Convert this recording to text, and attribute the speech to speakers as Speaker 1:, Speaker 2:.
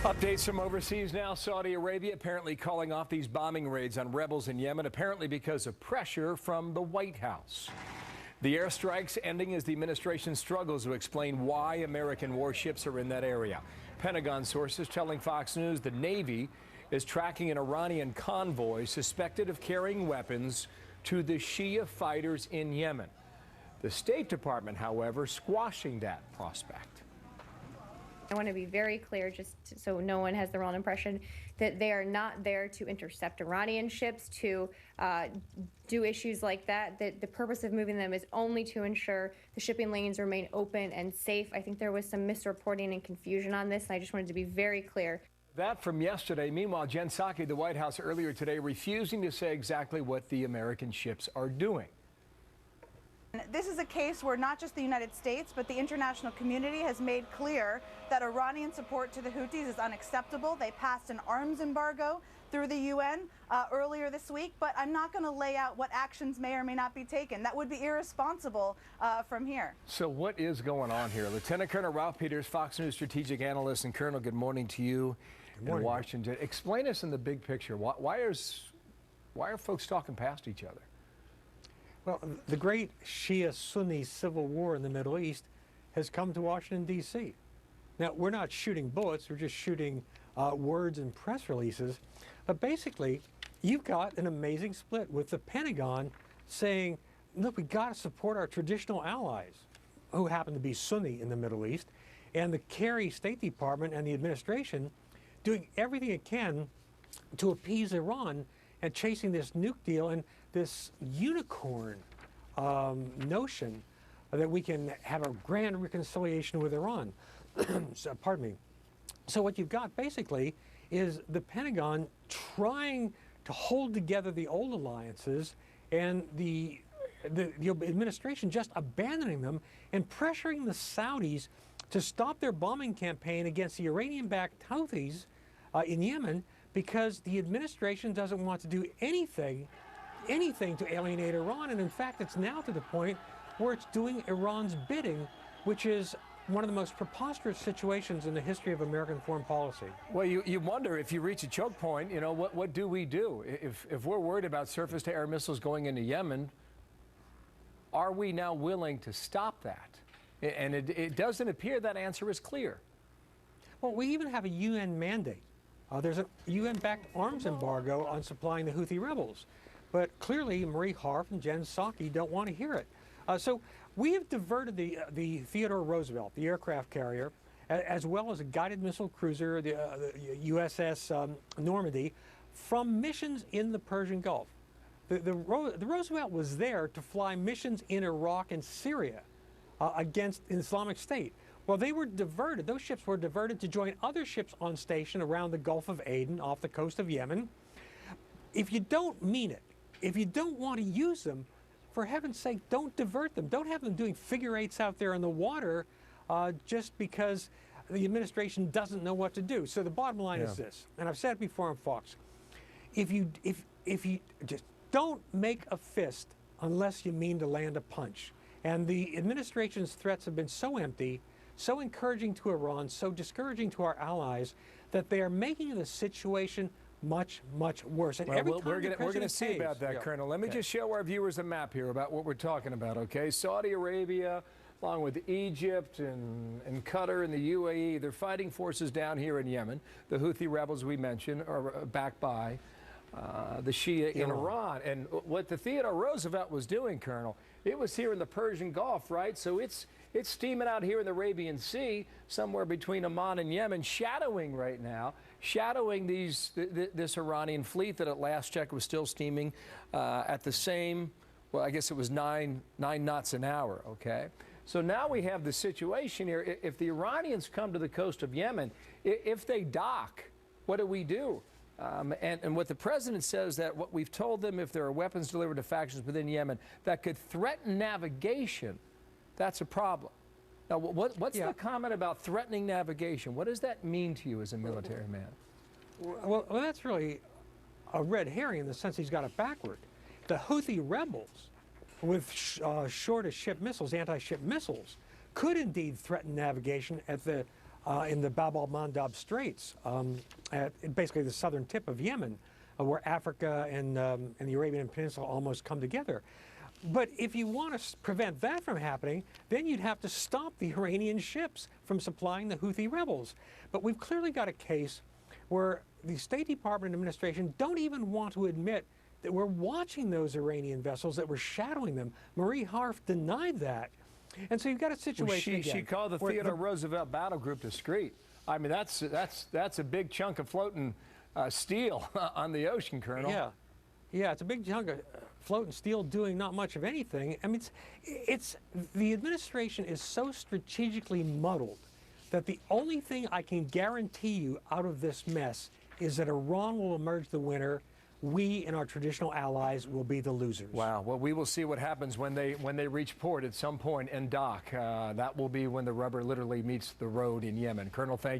Speaker 1: Updates from overseas now. Saudi Arabia apparently calling off these bombing raids on rebels in Yemen, apparently because of pressure from the White House. The airstrikes ending as the administration struggles to explain why American warships are in that area. Pentagon sources telling Fox News the Navy is tracking an Iranian convoy suspected of carrying weapons to the Shia fighters in Yemen. The State Department, however, squashing that prospect.
Speaker 2: I want to be very clear, just so no one has the wrong impression, that they are not there to intercept Iranian ships, to do issues like that. That the purpose of moving them is only to ensure the shipping lanes remain open and safe. I think there was some misreporting and confusion on this, and I just wanted to be very clear.
Speaker 1: That from yesterday. Meanwhile, Jen Psaki, the White House earlier today, refusing to say exactly what the American ships are doing.
Speaker 3: This is a case where not just the United States, but the international community has made clear that Iranian support to the Houthis is unacceptable. They passed an arms embargo through the UN earlier this week, but I'm not going to lay out what actions may or may not be taken. That would be irresponsible from here. So
Speaker 1: what is going on here? Lieutenant Colonel Col Peters, Fox News strategic analyst. And Colonel, good morning to you in Washington. Explain us in the big picture. Why are folks talking past each other?
Speaker 4: Well, the great Shia-Sunni civil war in the Middle East has come to Washington, D.C. Now, we're not shooting bullets, we're just shooting words and press releases. But basically, you've got an amazing split with the Pentagon saying, look, we got to support our traditional allies, who happen to be Sunni in the Middle East, and the Kerry State Department and the administration doing everything it can to appease Iran and chasing this nuke deal and this unicorn notion that we can have a grand reconciliation with Iran. So, pardon me. So what you've got basically is the Pentagon trying to hold together the old alliances and the administration just abandoning them and pressuring the Saudis to stop their bombing campaign against the Iranian-backed Houthis in Yemen, because the administration doesn't want to do anything to alienate Iran. And in fact, it's now to the point where it's doing Iran's bidding, which is one of the most preposterous situations in the history of American foreign policy.
Speaker 1: Well, you wonder, if you reach a choke point, you know, what do we do? If we're worried about surface-to-air missiles going into Yemen, are we now willing to stop that? And it doesn't appear that answer is clear.
Speaker 4: Well, we even have a UN mandate. There's a UN-backed arms embargo on supplying the Houthi rebels. But clearly, Marie Harf and Jen Psaki don't want to hear it. So we have diverted the Theodore Roosevelt, the aircraft carrier, as well as a guided missile cruiser, the USS Normandy, from missions in the Persian Gulf. The Roosevelt was there to fly missions in Iraq and Syria against Islamic State. Well, they were diverted. Those ships were diverted to join other ships on station around the Gulf of Aden off the coast of Yemen. If you don't mean it, if you don't want to use them, for heaven's sake, don't divert them. Don't have them doing figure eights out there in the water just because the administration doesn't know what to do. So the bottom line is this, and I've said it before on Fox, if you just don't make a fist unless you mean to land a punch. And the administration's threats have been so empty, so encouraging to Iran, so discouraging to our allies, that they are making the situation much, much worse. And
Speaker 1: well, we're going to see about that, Colonel. Let me just show our viewers a map here about what we're talking about, okay? Saudi Arabia, along with Egypt and Qatar and the UAE, they're fighting forces down here in Yemen. The Houthi rebels we mentioned are backed by the Shia in Iran. And what the Theodore Roosevelt was doing, Colonel, it was here in the Persian Gulf, right? So it's steaming out here in the Arabian Sea, somewhere between Oman and Yemen, shadowing right now, shadowing this Iranian fleet that at last check was still steaming at the same, well, I guess it was nine knots an hour, okay? So now we have the situation here. If the Iranians come to the coast of Yemen, if they dock, what do we do? And what the president says, that what we've told them, if there are weapons delivered to factions within Yemen that could threaten navigation, that's a problem. Now, what's the comment about threatening navigation? What does that mean to you as a military man?
Speaker 4: Well, that's really a red herring in the sense he's got it backward. The Houthi rebels, with short-of-ship missiles, anti-ship missiles, could indeed threaten navigation at the in the Bab al-Mandab Straits, at basically the southern tip of Yemen, where Africa and the Arabian Peninsula almost come together. But if you want to prevent that from happening, then you'd have to stop the Iranian ships from supplying the Houthi rebels. But we've clearly got a case where the State Department administration don't even want to admit that we're watching those Iranian vessels, that we're shadowing them. Marie Harf denied that. And so you've got a situation
Speaker 1: Well, she called the Theodore Roosevelt battle group discreet. I mean, that's a big chunk of floating steel on the ocean, Colonel.
Speaker 4: Yeah, it's a big chunk of floating steel doing not much of anything. I mean, the administration is so strategically muddled that the only thing I can guarantee you out of this mess is that Iran will emerge the winner. We and our traditional allies will be the losers.
Speaker 1: Wow. Well, we will see what happens when they reach port at some point and dock. That will be when the rubber literally meets the road in Yemen. Colonel, thank you.